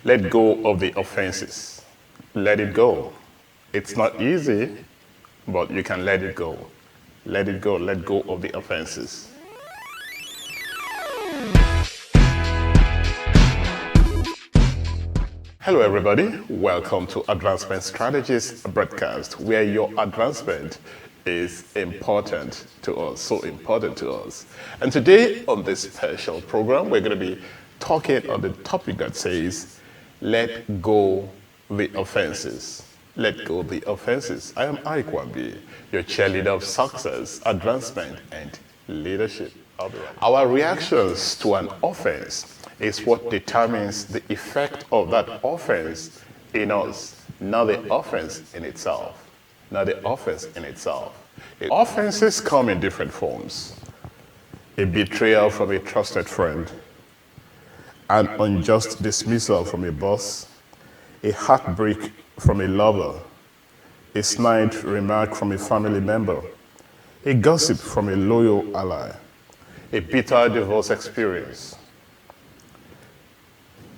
Let go of the offenses. Let it go. It's not easy, but you can let it go. Let it go. Let go of the offenses. Hello everybody, welcome to Advancement Strategies broadcast, where your advancement is important to us, so important to us. And today on this special program, we're going to be talking on the topic that says, let go the offenses. Let go the offenses. I am Iyke Nwambie, your cheerleader of success, advancement, and leadership. Our reactions to an offense is what determines the effect of that offense in us, not the offense in itself. Not the offense in itself. Offenses come in different forms. A betrayal from a trusted friend, an unjust dismissal from a boss, a heartbreak from a lover, a snide remark from a family member, a gossip from a loyal ally, a bitter divorce experience,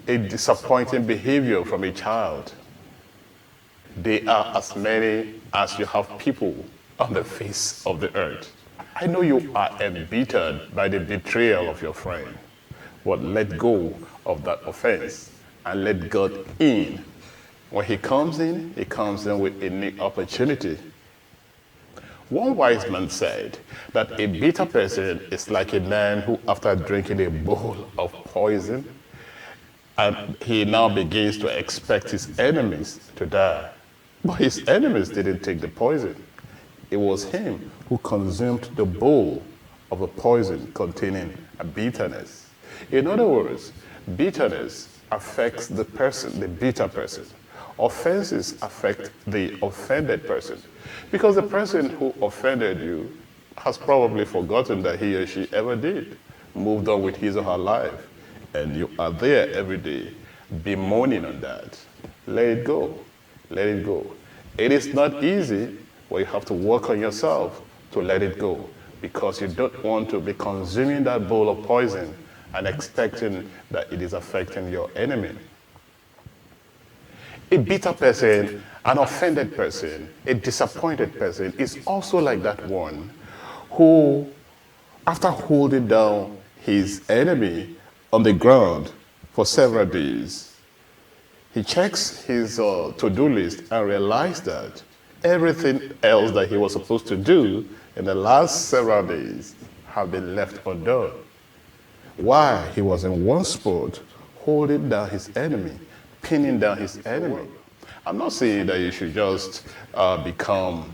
a disappointing behavior from a child. They are as many as you have people on the face of the earth. I know you are embittered by the betrayal of your friend, but let go of that offense and let God in. When he comes in with a new opportunity. One wise man said that a bitter person is like a man who, after drinking a bowl of poison, and he now begins to expect his enemies to die. But his enemies didn't take the poison. It was him who consumed the bowl of a poison containing a bitterness. In other words, bitterness affects the person, the bitter person. Offenses affect the offended person. Because the person who offended you has probably forgotten that he or she ever did, moved on with his or her life. And you are there every day bemoaning on that. Let it go. Let it go. It is not easy, but you have to work on yourself to let it go, because you don't want to be consuming that bowl of poison and expecting that it is affecting your enemy. A bitter person, an offended person, a disappointed person is also like that one who, after holding down his enemy on the ground for several days, he checks his to-do list and realized that everything else that he was supposed to do in the last several days had been left undone. Why? He was in one spot, holding down his enemy, pinning down his enemy. I'm not saying that you should just become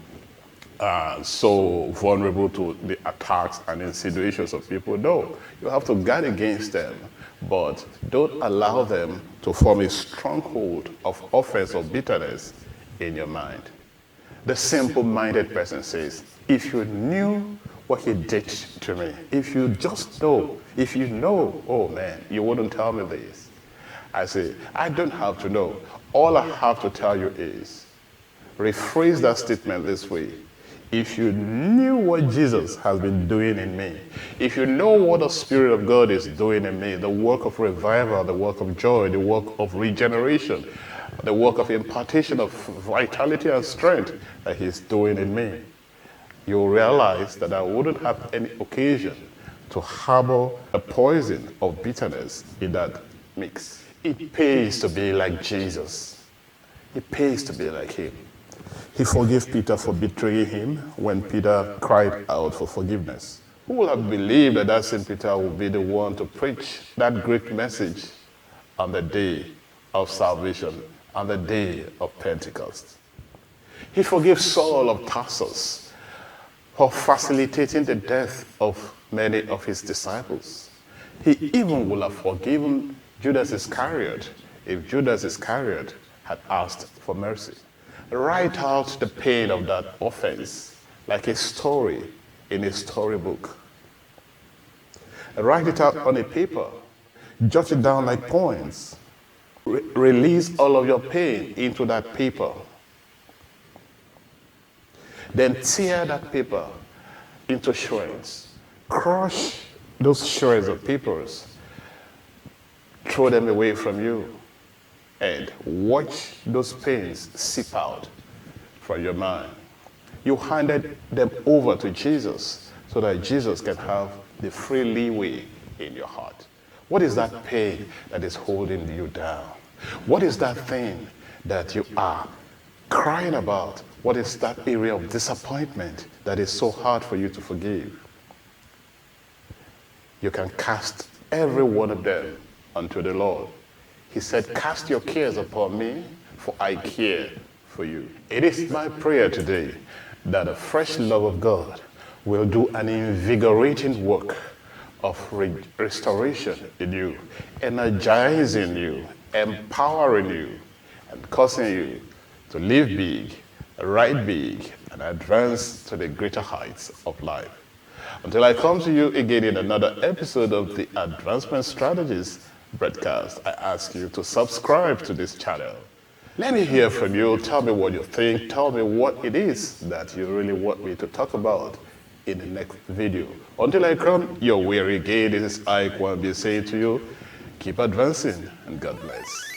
so vulnerable to the attacks and insinuations of people. No, you have to guard against them, but don't allow them to form a stronghold of offense or bitterness in your mind. The simple-minded person says, if you knew what he did to me, if you just know, if you know, oh man, you wouldn't tell me this. I say, I don't have to know. All I have to tell you is, rephrase that statement this way. If you knew what Jesus has been doing in me, if you know what the Spirit of God is doing in me, the work of revival, the work of joy, the work of regeneration, the work of impartation of vitality and strength that he's doing in me, you'll realize that I wouldn't have any occasion to harbor a poison of bitterness in that mix. It pays to be like Jesus. It pays to be like him. He forgave Peter for betraying him when Peter cried out for forgiveness. Who would have believed that that same Peter would be the one to preach that great message on the day of salvation, on the day of Pentecost? He forgave Saul of Tarsus for facilitating the death of many of his disciples. He even would have forgiven Judas Iscariot if Judas Iscariot had asked for mercy. Write out the pain of that offense like a story in a storybook. Write it out on a paper. Jot it down like points. Release all of your pain into that paper. Then tear that paper into shreds. Crush those shreds of papers. Throw them away from you. watch those pains seep out from your mind. You handed them over to Jesus so that Jesus can have the free leeway in your heart. What is that pain that is holding you down? What is that thing that you are crying about? What is that area of disappointment that is so hard for you to forgive? You can cast every one of them unto the Lord. He said, cast your cares upon me, for I care for you. It is my prayer today that the fresh love of God will do an invigorating work of restoration in you, energizing you, empowering you, and causing you to live big, ride big, and advance to the greater heights of life. Until I come to you again in another episode of the Advancement Strategies broadcast, I ask you to subscribe to this channel. Let me hear from you. Tell me what you think. Tell me what it is that you really want me to talk about in the next video. Until I come your way again, this is Iyke Nwambie saying to you, keep advancing and God bless.